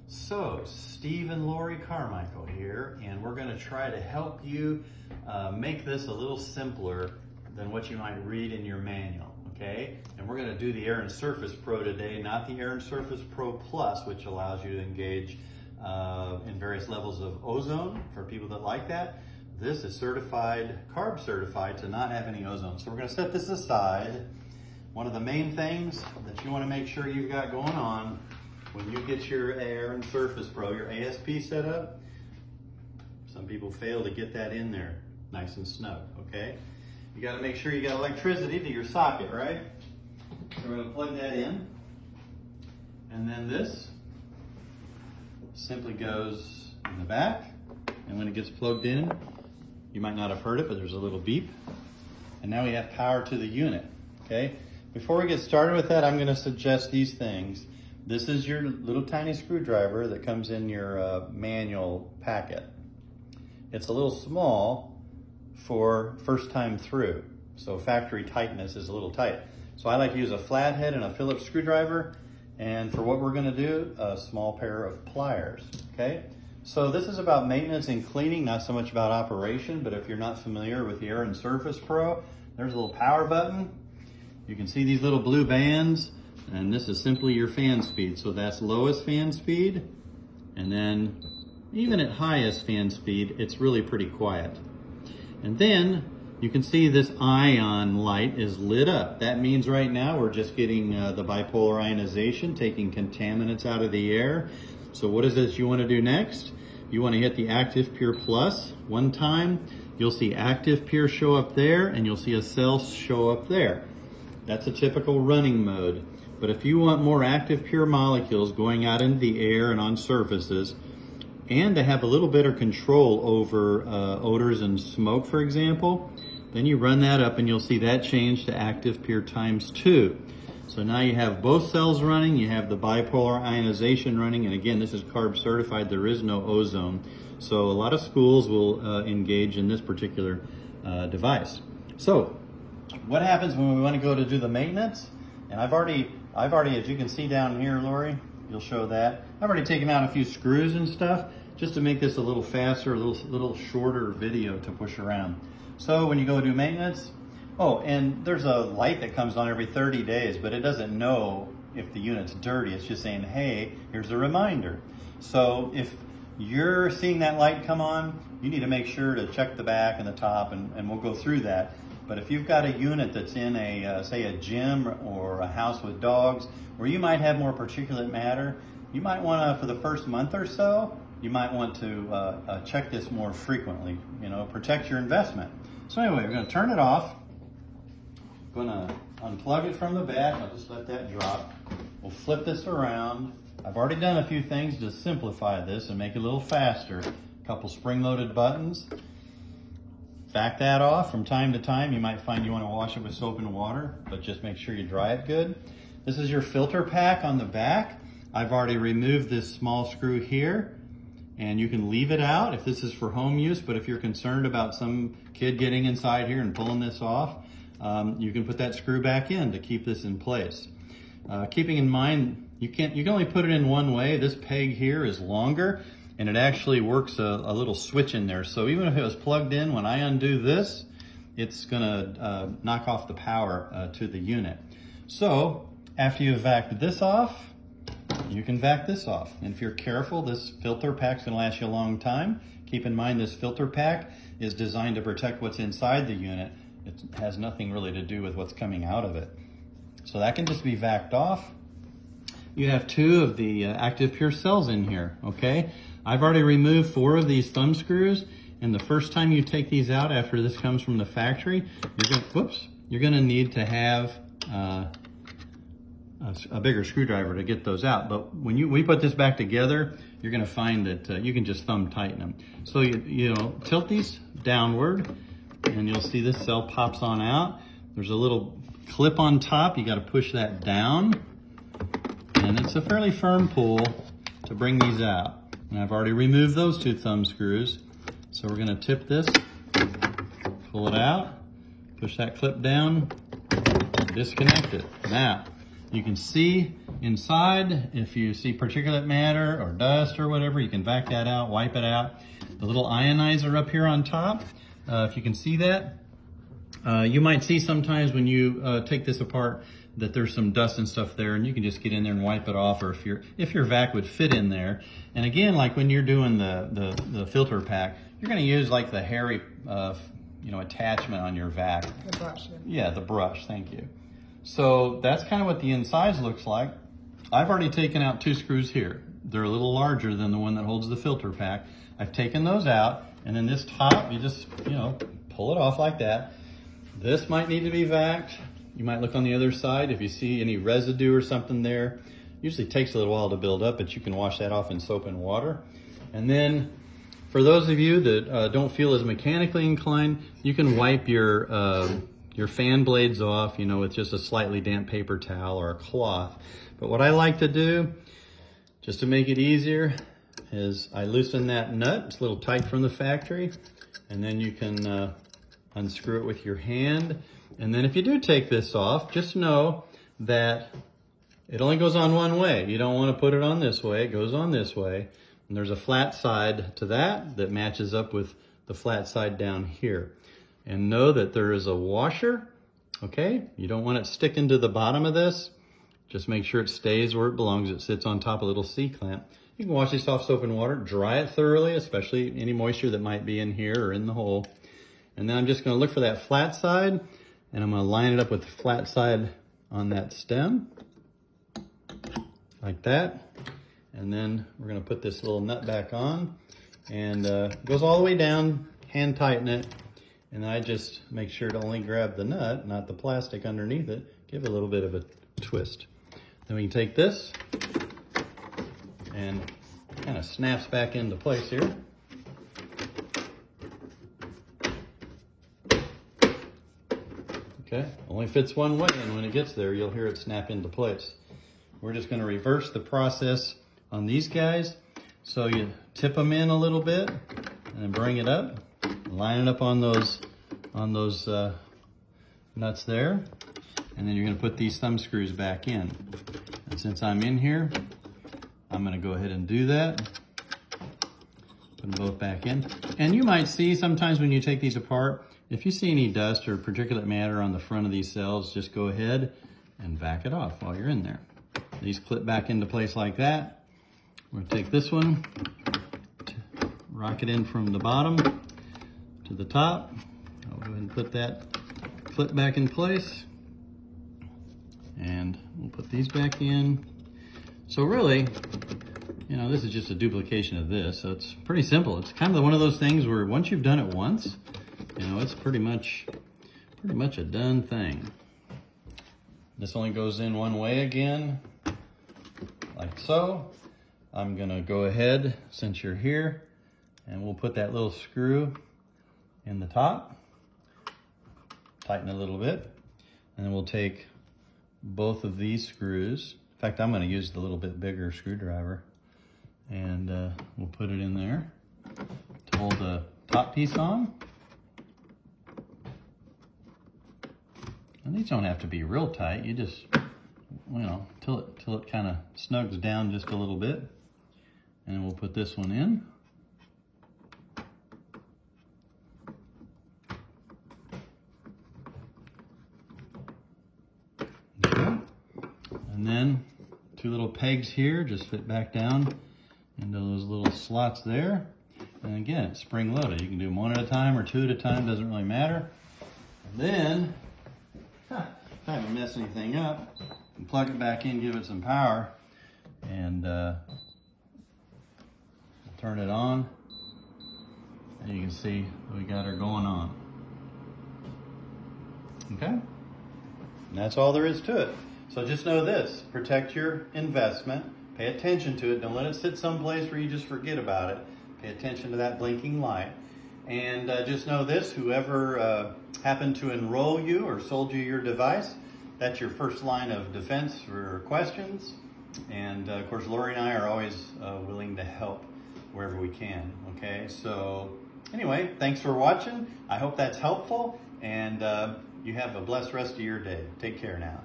So, Steve and Lori Carmichael here, and we're going to try to help you make this a little simpler than what you might read in your manual, okay? And we're going to do the Air and Surface Pro today, not the Air and Surface Pro Plus, which allows you to engage in various levels of ozone for people that like that. This is certified, carb certified, to not have any ozone. So we're going to set this aside. One of the main things that you want to make sure you've got going on when you get your Air and Surface Pro, your ASP set up, some people fail to get that in there nice and snug, okay? You got to make sure you got electricity to your socket, right? So we're going to plug that in. And then this simply goes in the back. And when it gets plugged in, you might not have heard it, but there's a little beep. And now we have power to the unit, okay? Before we get started with that, I'm going to suggest these things. This is your little tiny screwdriver that comes in your manual packet. It's a little small for first time through, so factory tightness is a little tight. So I like to use a flathead and a Phillips screwdriver, and for what we're going to do, a small pair of pliers, okay? So this is about maintenance and cleaning, not so much about operation, but if you're not familiar with the Air and Surface Pro, there's a little power button. You can see these little blue bands. And this is simply your fan speed. So that's lowest fan speed. And then even at highest fan speed, it's really pretty quiet. And then you can see this ion light is lit up. That means right now we're just getting the bipolar ionization, taking contaminants out of the air. So what is this you want to do next? You want to hit the Active Pure Plus one time. You'll see Active Pure show up there, and you'll see a cell show up there. That's a typical running mode. But if you want more active pure molecules going out into the air and on surfaces, and to have a little better control over odors and smoke, for example, then you run that up and you'll see that change to active pure ×2. So now you have both cells running, you have the bipolar ionization running, and again, this is carb certified, there is no ozone. So a lot of schools will engage in this particular device. So what happens when we want to go to do the maintenance? And I've already, as you can see down here, Lori, you'll show that. I've already taken out a few screws and stuff just to make this a little faster, a little shorter video to push around. So when you go do maintenance, oh, and there's a light that comes on every 30 days, but it doesn't know if the unit's dirty. It's just saying, hey, here's a reminder. So if you're seeing that light come on, you need to make sure to check the back and the top, and we'll go through that. But if you've got a unit that's in a, say a gym or a house with dogs, where you might have more particulate matter, you might want to, for the first month or so, you might want to check this more frequently, you know, protect your investment. So anyway, we're going to turn it off. I'm going to unplug it from the back. I'll just let that drop. We'll flip this around. I've already done a few things to simplify this and make it a little faster. A couple spring-loaded buttons. Back that off from time to time. You might find you want to wash it with soap and water, but just make sure you dry it good. This is your filter pack on the back. I've already removed this small screw here, and you can leave it out if this is for home use, but if you're concerned about some kid getting inside here and pulling this off, you can put that screw back in to keep this in place. Keeping in mind, you can only put it in one way. This peg here is longer, and it actually works a little switch in there. So even if it was plugged in, when I undo this, it's gonna knock off the power to the unit. So after you've vacuumed this off, you can vac this off. And if you're careful, this filter pack's gonna last you a long time. Keep in mind this filter pack is designed to protect what's inside the unit. It has nothing really to do with what's coming out of it. So that can just be vacuumed off. You have 2 of the Active Pure cells in here, okay? I've already removed 4 of these thumb screws, and the first time you take these out after this comes from the factory, you're gonna need to have a bigger screwdriver to get those out. But when we put this back together, you're gonna find that you can just thumb tighten them. So you know, tilt these downward, and you'll see this cell pops on out. There's a little clip on top, you gotta push that down, and it's a fairly firm pull to bring these out. And I've already removed those 2 thumb screws. So we're gonna tip this, pull it out, push that clip down, and disconnect it. Now, you can see inside, if you see particulate matter or dust or whatever, you can vac that out, wipe it out. The little ionizer up here on top, if you can see that, you might see sometimes when you take this apart that there's some dust and stuff there, and you can just get in there and wipe it off, or if your vac would fit in there. And again, like when you're doing the filter pack, you're going to use like the hairy attachment on your vac. The brush. Yeah, the brush, thank you. So that's kind of what the insides looks like. I've already taken out 2 screws here. They're a little larger than the one that holds the filter pack. I've taken those out, and then this top, you just, pull it off like that. This might need to be vacuumed. You might look on the other side if you see any residue or something there. Usually takes a little while to build up, but you can wash that off in soap and water. And then for those of you that don't feel as mechanically inclined, you can wipe your fan blades off, with just a slightly damp paper towel or a cloth. But what I like to do, just to make it easier, is I loosen that nut. It's a little tight from the factory. And then you can unscrew it with your hand. And then if you do take this off, just know that it only goes on one way. You don't want to put it on this way. It goes on this way. And there's a flat side to that matches up with the flat side down here. And know that there is a washer, okay? You don't want it sticking to the bottom of this. Just make sure it stays where it belongs. It sits on top of a little C-clamp. You can wash this off soap and water, dry it thoroughly, especially any moisture that might be in here or in the hole. And then I'm just gonna look for that flat side, and I'm gonna line it up with the flat side on that stem, like that. And then we're gonna put this little nut back on, and it goes all the way down, hand tighten it, and I just make sure to only grab the nut, not the plastic underneath it, give it a little bit of a twist. Then we can take this, and it kind of snaps back into place here. Okay, only fits one way, and when it gets there, you'll hear it snap into place. We're just gonna reverse the process on these guys. So you tip them in a little bit, and then bring it up, line it up on those nuts there, and then you're gonna put these thumb screws back in. And since I'm in here, I'm gonna go ahead and do that. Put them both back in. And you might see sometimes when you take these apart, if you see any dust or particulate matter on the front of these cells, just go ahead and vac it off while you're in there. These clip back into place like that. We're gonna take this one, rock it in from the bottom to the top. I'll go ahead and put that clip back in place. And we'll put these back in. So really, this is just a duplication of this. So it's pretty simple. It's kind of one of those things where once you've done it once, it's pretty much a done thing. This only goes in one way again, like so. I'm gonna go ahead, since you're here, and we'll put that little screw in the top, tighten it a little bit, and then we'll take both of these screws. In fact, I'm gonna use the little bit bigger screwdriver, and we'll put it in there to hold the top piece on. And these don't have to be real tight. You just, till it kind of snugs down just a little bit. And we'll put this one in. Okay. And then 2 little pegs here just fit back down into those little slots there. And again, it's spring loaded. You can do 1 at a time or 2 at a time, doesn't really matter. And then, if I haven't messed anything up, and plug it back in, give it some power, and turn it on, and you can see we got her going on. Okay? And that's all there is to it. So just know this, protect your investment, pay attention to it, don't let it sit someplace where you just forget about it. Pay attention to that blinking light. And just know this, whoever happened to enroll you or sold you your device, that's your first line of defense for questions. And of course, Lori and I are always willing to help wherever we can, okay? So anyway, thanks for watching. I hope that's helpful, and you have a blessed rest of your day. Take care now.